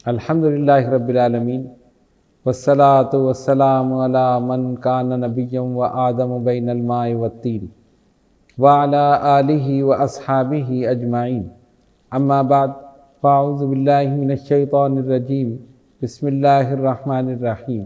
الحمدللہ رب العالمین والصلاة والسلام علی من کان نبیا و آدم بین الماء والطین وعلی آلہ واصحابہ اجمعین اما بعد فاعوذ باللہ من الشیطان الرجیم بسم اللہ الرحمن الرحیم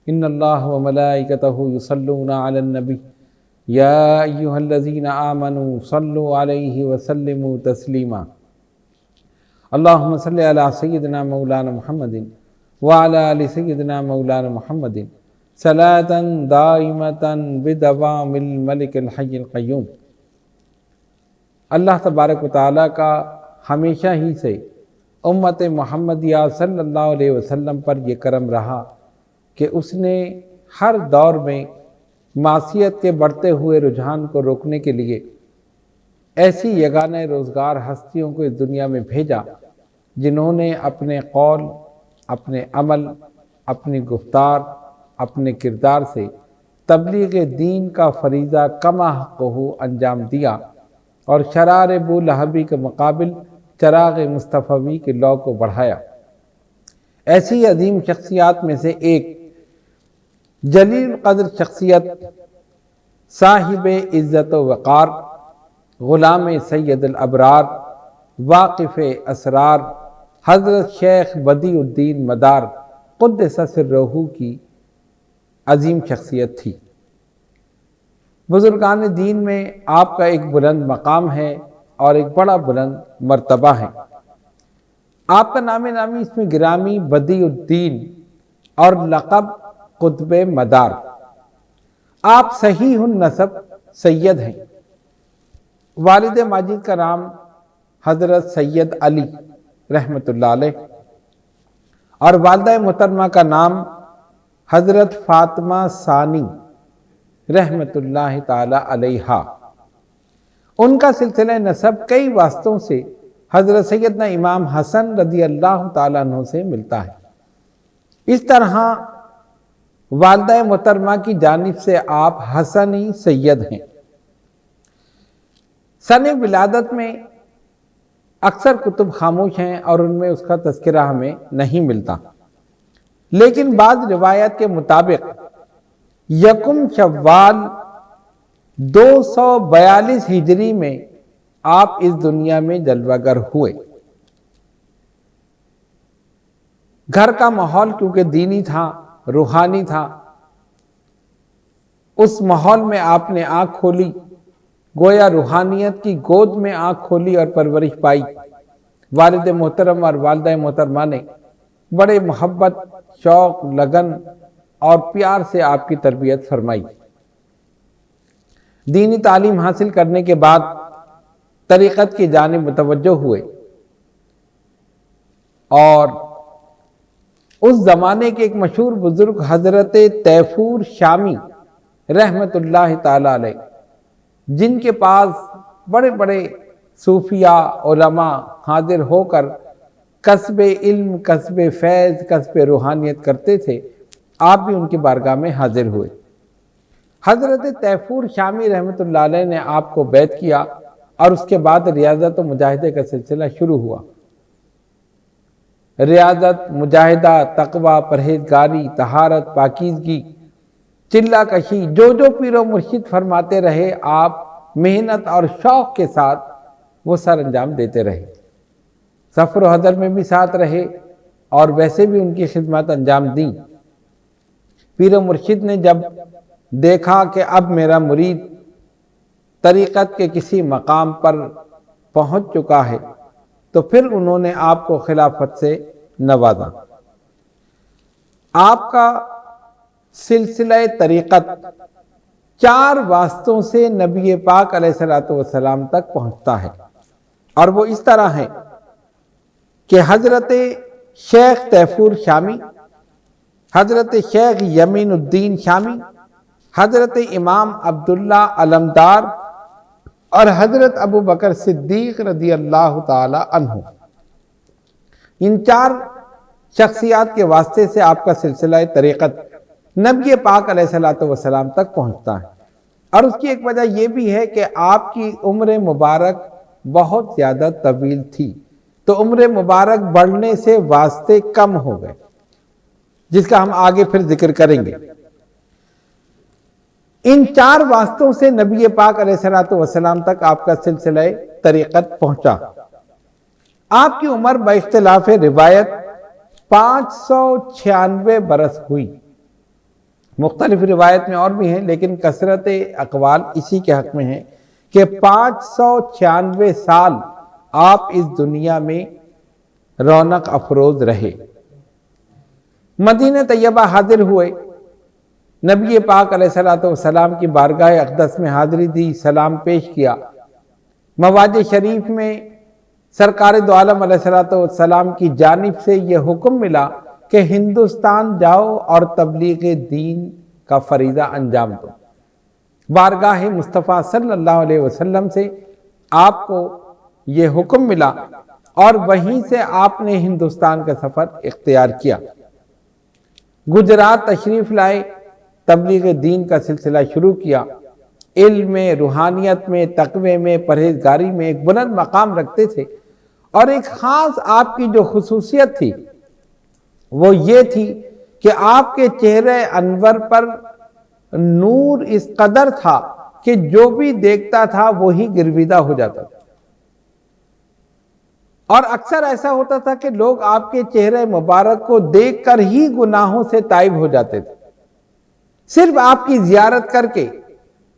ان اللہ وملائکتہ یصلون علی النبی یا ایہا الذین آمنوا صلوا علیہ وسلموا تسلیما اللہم صلی علی سیدنا مولانا محمد وعلی آل سیدنا مولانا محمد صلاۃ دائمۃ بدوام الملک الحی القیوم۔ اللہ تبارک و تعالیٰ کا ہمیشہ ہی سے امت محمدیہ صلی اللہ علیہ وسلم پر یہ کرم رہا کہ اس نے ہر دور میں معصیت کے بڑھتے ہوئے رجحان کو روکنے کے لیے ایسی یگانہ روزگار ہستیوں کو اس دنیا میں بھیجا جنہوں نے اپنے قول، اپنے عمل، اپنی گفتار، اپنے کردار سے تبلیغ دین کا فریضہ کما حقہ انجام دیا اور شرار بولہبی کے مقابل چراغ مصطفی کے لو کو بڑھایا۔ ایسی عظیم شخصیات میں سے ایک جلیل قدر شخصیت، صاحب عزت و وقار، غلام سید الابرار، واقف اسرار، حضرت شیخ بدیع الدین مدار قدس سرہ کی عظیم شخصیت تھی۔ بزرگان دین میں آپ کا ایک بلند مقام ہے اور ایک بڑا بلند مرتبہ ہے۔ آپ کا نام نامی اس میں گرامی بدیع الدین اور لقب قطب مدار۔ آپ صحیح النسب سید ہیں۔ والد ماجد کا نام حضرت سید علی رحمۃ اللہ علیہ اور والدہ محترمہ کا نام حضرت فاطمہ ثانی رحمۃ اللہ تعالی علیہا۔ ان کا سلسلہ نسب کئی واسطوں سے حضرت سیدنا امام حسن رضی اللہ تعالیٰ عنہ سے ملتا ہے۔ اس طرح والدہ محترمہ کی جانب سے آپ حسنی سید ہیں۔ سن ولادت میں اکثر کتب خاموش ہیں اور ان میں اس کا تذکرہ ہمیں نہیں ملتا، لیکن بعض روایت کے مطابق یکم شوال 242 ہجری میں آپ اس دنیا میں جلوہ گر ہوئے۔ گھر کا ماحول کیونکہ دینی تھا، روحانی تھا، اس ماحول میں آپ نے آنکھ کھولی، گویا روحانیت کی گود میں آنکھ کھولی اور پرورش پائی۔ والد محترم اور والدہ محترمہ نے بڑے محبت، شوق، لگن اور پیار سے آپ کی تربیت فرمائی۔ دینی تعلیم حاصل کرنے کے بعد طریقت کی جانب متوجہ ہوئے اور اس زمانے کے ایک مشہور بزرگ حضرت تیفور شامی رحمۃ اللہ تعالی علیہ، جن کے پاس بڑے بڑے صوفیاء علماء حاضر ہو کر کسب علم، کسب فیض، کسب روحانیت کرتے تھے، آپ بھی ان کی بارگاہ میں حاضر ہوئے۔ حضرت تیفور شامی رحمۃ اللہ علیہ نے آپ کو بیعت کیا اور اس کے بعد ریاضت و مجاہدے کا سلسلہ شروع ہوا۔ ریاضت، مجاہدہ، تقوی، پرہیزگاری، طہارت، پاکیزگی، چلہ کشی، جو پیر و مرشد فرماتے رہے، آپ محنت اور شوق کے ساتھ وہ سر انجام دیتے رہے۔ سفر و حضر میں بھی ساتھ رہے اور ویسے بھی ان کی خدمات انجام دیں۔ پیر و مرشد نے جب دیکھا کہ اب میرا مرید طریقت کے کسی مقام پر پہنچ چکا ہے تو پھر انہوں نے آپ کو خلافت سے نوازا۔ آپ کا سلسلہ طریقت 4 واسطوں سے نبی پاک علیہ الصلوۃ والسلام تک پہنچتا ہے، اور وہ اس طرح ہے کہ حضرت شیخ تیفور شامی، حضرت شیخ یمین الدین شامی، حضرت امام عبداللہ علمدار اور حضرت ابو بکر صدیق رضی اللہ تعالی عنہ، ان 4 شخصیات کے واسطے سے آپ کا سلسلہ طریقت نبی پاک علیہ الصلوۃ والسلام تک پہنچتا ہے۔ اور اس کی ایک وجہ یہ بھی ہے کہ آپ کی عمر مبارک بہت زیادہ طویل تھی، تو عمر مبارک بڑھنے سے واسطے کم ہو گئے، جس کا ہم آگے پھر ذکر کریں گے۔ ان 4 واسطوں سے نبی پاک علیہ الصلوۃ والسلام تک آپ کا سلسلہ طریقت پہنچا۔ آپ کی عمر باختلاف روایت 596 برس ہوئی۔ مختلف روایت میں اور بھی ہیں، لیکن کثرت اقوال اسی کے حق میں ہیں کہ 596 سال آپ اس دنیا میں رونق افروز رہے۔ مدینہ طیبہ حاضر ہوئے، نبی پاک علیہ الصلوۃ والسلام کی بارگاہ اقدس میں حاضری دی، سلام پیش کیا۔ مواج شریف میں سرکار دو عالم علیہ الصلوۃ والسلام کی جانب سے یہ حکم ملا کہ ہندوستان جاؤ اور تبلیغ دین کا فریضہ انجام دو۔ بارگاہ مصطفیٰ صلی اللہ علیہ وسلم سے آپ کو یہ حکم ملا اور وہیں سے آپ نے ہندوستان کا سفر اختیار کیا۔ گجرات تشریف لائے، تبلیغ دین کا سلسلہ شروع کیا۔ علم میں، روحانیت میں، تقوی میں، پرہیزگاری میں ایک بلند مقام رکھتے تھے، اور ایک خاص آپ کی جو خصوصیت تھی وہ یہ تھی کہ آپ کے چہرے انور پر نور اس قدر تھا کہ جو بھی دیکھتا تھا وہی گرویدہ ہو جاتا تھا، اور اکثر ایسا ہوتا تھا کہ لوگ آپ کے چہرے مبارک کو دیکھ کر ہی گناہوں سے تائب ہو جاتے تھے، صرف آپ کی زیارت کر کے۔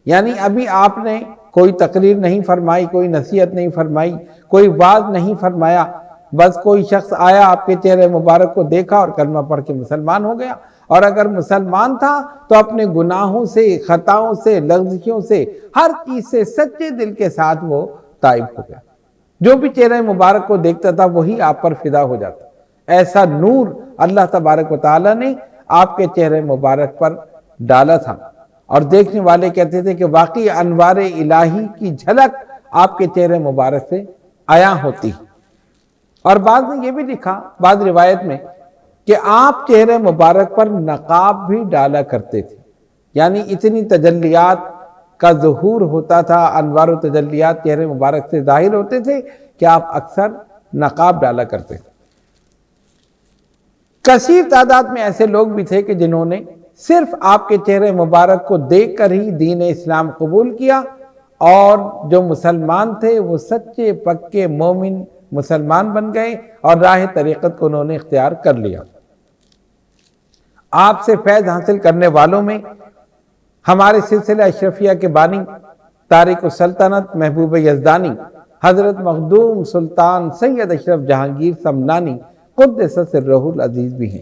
یعنی ابھی آپ نے کوئی تقریر نہیں فرمائی، کوئی نصیحت نہیں فرمائی، کوئی وعظ نہیں فرمایا، بس کوئی شخص آیا، آپ کے چہرے مبارک کو دیکھا اور کلمہ پڑھ کے مسلمان ہو گیا، اور اگر مسلمان تھا تو اپنے گناہوں سے، خطاؤں سے، لغزشوں سے، ہر چیز سے سچے دل کے ساتھ وہ تائب ہو گیا۔ جو بھی چہرے مبارک کو دیکھتا تھا وہی آپ پر فدا ہو جاتا۔ ایسا نور اللہ تبارک و تعالیٰ نے آپ کے چہرے مبارک پر ڈالا تھا، اور دیکھنے والے کہتے تھے کہ واقعی انوار الہی کی جھلک آپ کے چہرے مبارک سے عیاں ہوتی۔ اور بعض نے یہ بھی لکھا، بعض روایت میں، کہ آپ چہرے مبارک پر نقاب بھی ڈالا کرتے تھے، یعنی اتنی تجلیات کا ظہور ہوتا تھا، انوار و تجلیات چہرے مبارک سے ظاہر ہوتے تھے کہ آپ اکثر نقاب ڈالا کرتے تھے۔ کثیر تعداد میں ایسے لوگ بھی تھے کہ جنہوں نے صرف آپ کے چہرے مبارک کو دیکھ کر ہی دین اسلام قبول کیا، اور جو مسلمان تھے وہ سچے پکے مومن مسلمان بن گئے اور راہ طریقت کو انہوں نے اختیار کر لیا۔ آپ سے فیض حاصل کرنے والوں میں ہمارے سلسلہ اشرفیہ کے بانی تارک السلطنت محبوب یزدانی حضرت مخدوم سلطان سید اشرف جہانگیر سمنانی قدس سرہ العزیز بھی ہیں۔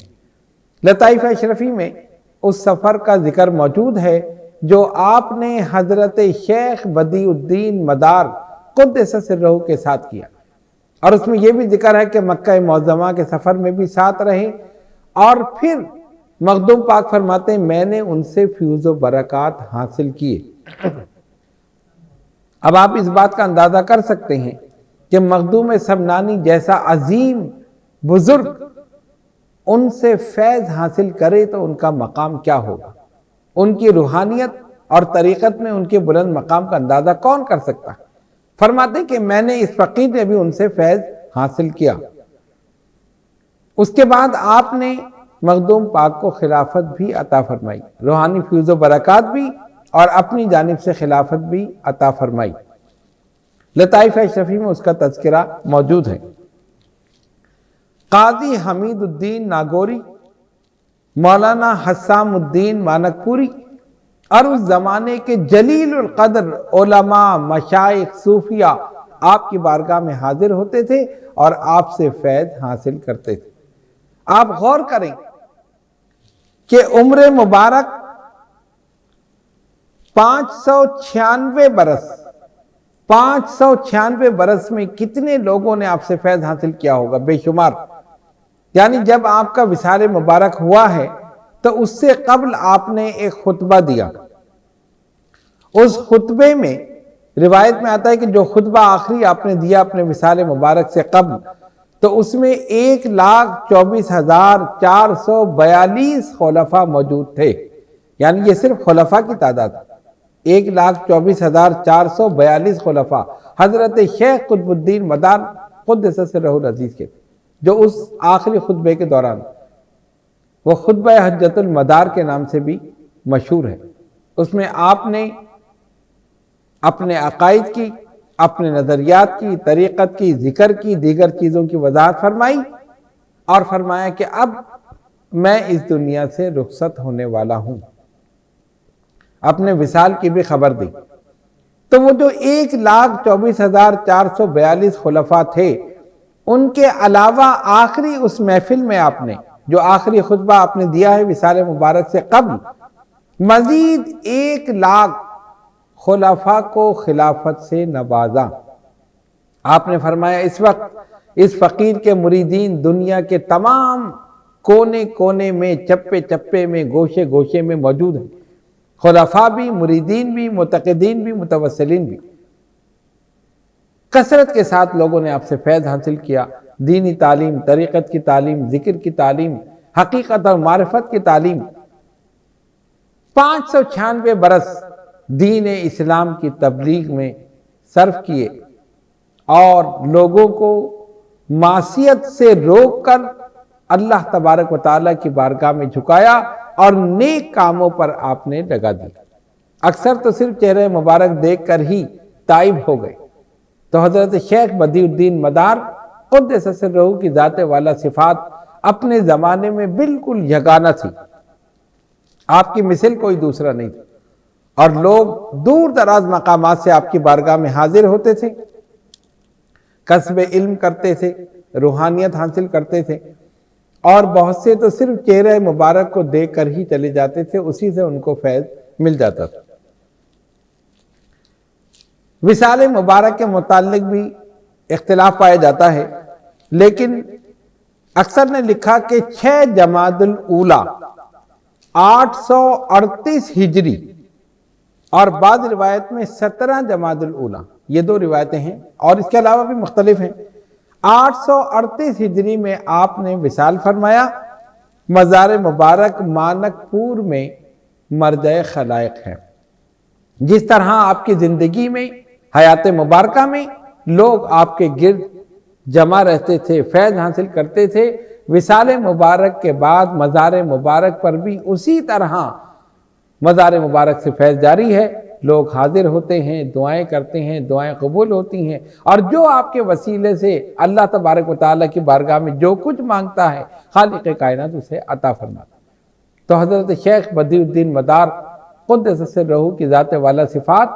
لطائف اشرفی میں اس سفر کا ذکر موجود ہے جو آپ نے حضرت شیخ بدیع الدین مدار قدس سرہ کے ساتھ کیا، اور اس میں یہ بھی ذکر ہے کہ مکہ معظمہ کے سفر میں بھی ساتھ رہے، اور پھر مخدوم پاک فرماتے ہیں میں نے ان سے فیوز و برکات حاصل کیے۔ اب آپ اس بات کا اندازہ کر سکتے ہیں کہ مخدوم سمنانی جیسا عظیم بزرگ ان سے فیض حاصل کرے تو ان کا مقام کیا ہوگا۔ ان کی روحانیت اور طریقت میں ان کے بلند مقام کا اندازہ کون کر سکتا ہے۔ فرماتے کہ میں نے اس فقیر نے بھی ان سے فیض حاصل کیا۔ اس کے بعد آپ نے مخدوم پاک کو خلافت بھی عطا فرمائی، روحانی فیوز و برکات بھی، اور اپنی جانب سے خلافت بھی عطا فرمائی۔ لطائف اشرفی میں اس کا تذکرہ موجود ہے۔ قاضی حمید الدین ناگوری، مولانا حسام الدین مانک پوری، اور اس زمانے کے جلیل القدر علماء، مشائخ، صوفیہ آپ کی بارگاہ میں حاضر ہوتے تھے اور آپ سے فیض حاصل کرتے تھے۔ آپ غور کریں کہ عمر مبارک 596 برس، 596 برس میں کتنے لوگوں نے آپ سے فیض حاصل کیا ہوگا، بے شمار۔ یعنی جب آپ کا وصال مبارک ہوا ہے تو اس سے قبل آپ نے ایک خطبہ دیا۔ اس خطبے میں روایت میں آتا ہے کہ جو خطبہ آخری آپ نے دیا اپنے وصال مبارک سے قبل، تو اس میں 1,24,442 خلفاء موجود تھے۔ یعنی یہ صرف خلفاء کی تعداد، 1,24,442 خلفاء۔ حضرت شیخ قطب الدین مدار قدس سرہ العزیز کے تھے، جو اس آخری خطبے کے دوران، وہ خطبہ حجۃ المدار کے نام سے بھی مشہور ہے، اس میں آپ نے اپنے عقائد کی، اپنے نظریات کی، طریقت کی، ذکر کی، دیگر چیزوں کی وضاحت فرمائی اور فرمایا کہ اب میں اس دنیا سے رخصت ہونے والا ہوں، اپنے وصال کی بھی خبر دی۔ تو وہ جو 1,24,442 خلفاء تھے، ان کے علاوہ آخری اس محفل میں آپ نے جو آخری خطبہ آپ نے دیا ہے وصال مبارک سے قبل، مزید 1,00,000 خلفاء کو خلافت سے نوازا۔ آپ نے فرمایا اس وقت اس فقیر کے مریدین دنیا کے تمام کونے کونے میں، چپے چپے میں، گوشے گوشے میں موجود ہیں، خلفاء بھی، مریدین بھی، معتقدین بھی، متوسلین بھی۔ کثرت کے ساتھ لوگوں نے آپ سے فیض حاصل کیا، دینی تعلیم، طریقت کی تعلیم، ذکر کی تعلیم، حقیقت اور معرفت کی تعلیم۔ 596 برس دین اسلام کی تبلیغ میں صرف کیے اور لوگوں کو معصیت سے روک کر اللہ تبارک و تعالیٰ کی بارگاہ میں جھکایا اور نیک کاموں پر آپ نے لگا دی۔ اکثر تو صرف چہرہ مبارک دیکھ کر ہی تائب ہو گئے، تو حضرت شیخ بدیع الدین مدار قدس سرہ کی ذات والا صفات اپنے زمانے میں بالکل یگانہ تھی، آپ کی مثل کوئی دوسرا نہیں تھی، اور لوگ دور دراز مقامات سے آپ کی بارگاہ میں حاضر ہوتے تھے، کسب علم کرتے تھے، روحانیت حاصل کرتے تھے، اور بہت سے تو صرف چہرہ مبارک کو دیکھ کر ہی چلے جاتے تھے، اسی سے ان کو فیض مل جاتا تھا۔ وصال مبارک کے متعلق بھی اختلاف پایا جاتا ہے، لیکن اکثر نے لکھا کہ 6 جمادی الاولیٰ 838 ہجری اور بعض روایت میں 17 جمادی الاولیٰ، یہ 2 روایتیں ہیں اور اس کے علاوہ بھی مختلف ہیں۔ 838 ہجری میں آپ نے وصال فرمایا۔ مزار مبارک مانک پور میں مرجع خلائق ہے۔ جس طرح آپ کی زندگی میں، حیات مبارکہ میں لوگ آپ کے گرد جمع رہتے تھے، فیض حاصل کرتے تھے، وصال مبارک کے بعد مزار مبارک پر بھی اسی طرح مزار مبارک سے فیض جاری ہے، لوگ حاضر ہوتے ہیں، دعائیں کرتے ہیں، دعائیں قبول ہوتی ہیں، اور جو آپ کے وسیلے سے اللہ تبارک و تعالیٰ کی بارگاہ میں جو کچھ مانگتا ہے خالق کائنات اسے عطا فرماتا ہے۔ تو حضرت شیخ بدیع الدین مدار قدس سرہ کی ذات والا صفات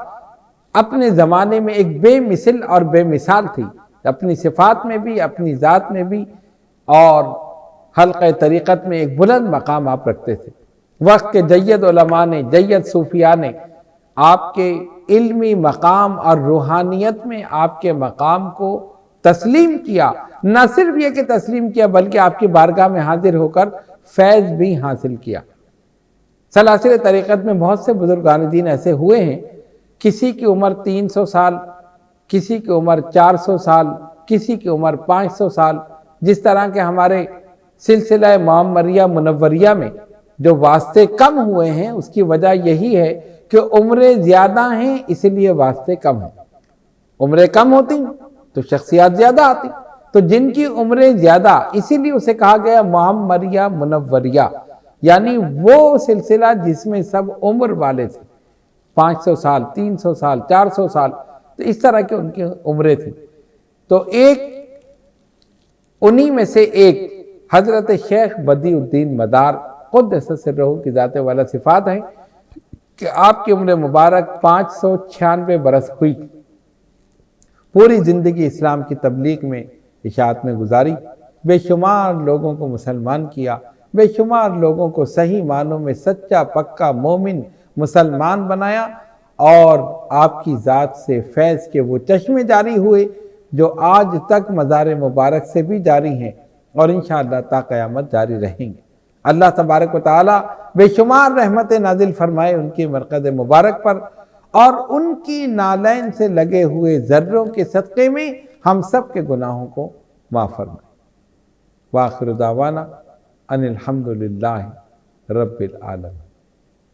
اپنے زمانے میں ایک بے مثل اور بے مثال تھی، اپنی صفات میں بھی، اپنی ذات میں بھی، اور حلقہ طریقت میں ایک بلند مقام آپ رکھتے تھے۔ وقت کے جید علماء نے، جید صوفیاء نے آپ کے علمی مقام اور روحانیت میں آپ کے مقام کو تسلیم کیا، نہ صرف یہ کہ تسلیم کیا بلکہ آپ کی بارگاہ میں حاضر ہو کر فیض بھی حاصل کیا۔ سلاسل طریقت میں بہت سے بزرگان دین ایسے ہوئے ہیں، کسی کی عمر 300 سال، کسی کی عمر 400 سال، کسی کی عمر 500 سال، جس طرح کے ہمارے سلسلہ معمریہ منوریہ میں جو واسطے کم ہوئے ہیں، اس کی وجہ یہی ہے کہ عمریں زیادہ ہیں، اس لیے واسطے کم ہیں۔ عمریں کم ہوتی تو شخصیات زیادہ آتی، تو جن کی عمریں زیادہ، اسی لیے اسے کہا گیا معمریہ منوریہ، یعنی وہ سلسلہ جس میں سب عمر والے تھے، 500 سال، 300 سال، 400 سال، تو اس طرح کے ان کی عمریں تھیں۔ تو انہی میں سے ایک حضرت شیخ بدیع الدین مدار قدس سرہ کی ذات والا صفات ہیں کہ آپ کی عمر مبارک 596 برس ہوئی، پوری زندگی اسلام کی تبلیغ میں، اشاعت میں گزاری، بے شمار لوگوں کو مسلمان کیا، بے شمار لوگوں کو صحیح معنوں میں سچا پکا مومن مسلمان بنایا، اور آپ کی ذات سے فیض کے وہ چشمے جاری ہوئے جو آج تک مزار مبارک سے بھی جاری ہیں اور انشاءاللہ تا قیامت جاری رہیں گے۔ اللہ تبارک و تعالی بے شمار رحمت نازل فرمائے ان کی مرقد مبارک پر، اور ان کی نالین سے لگے ہوئے ذروں کے صدقے میں ہم سب کے گناہوں کو معاف فرمائے۔ وآخر دعوانا ان الحمدللہ رب العالمین۔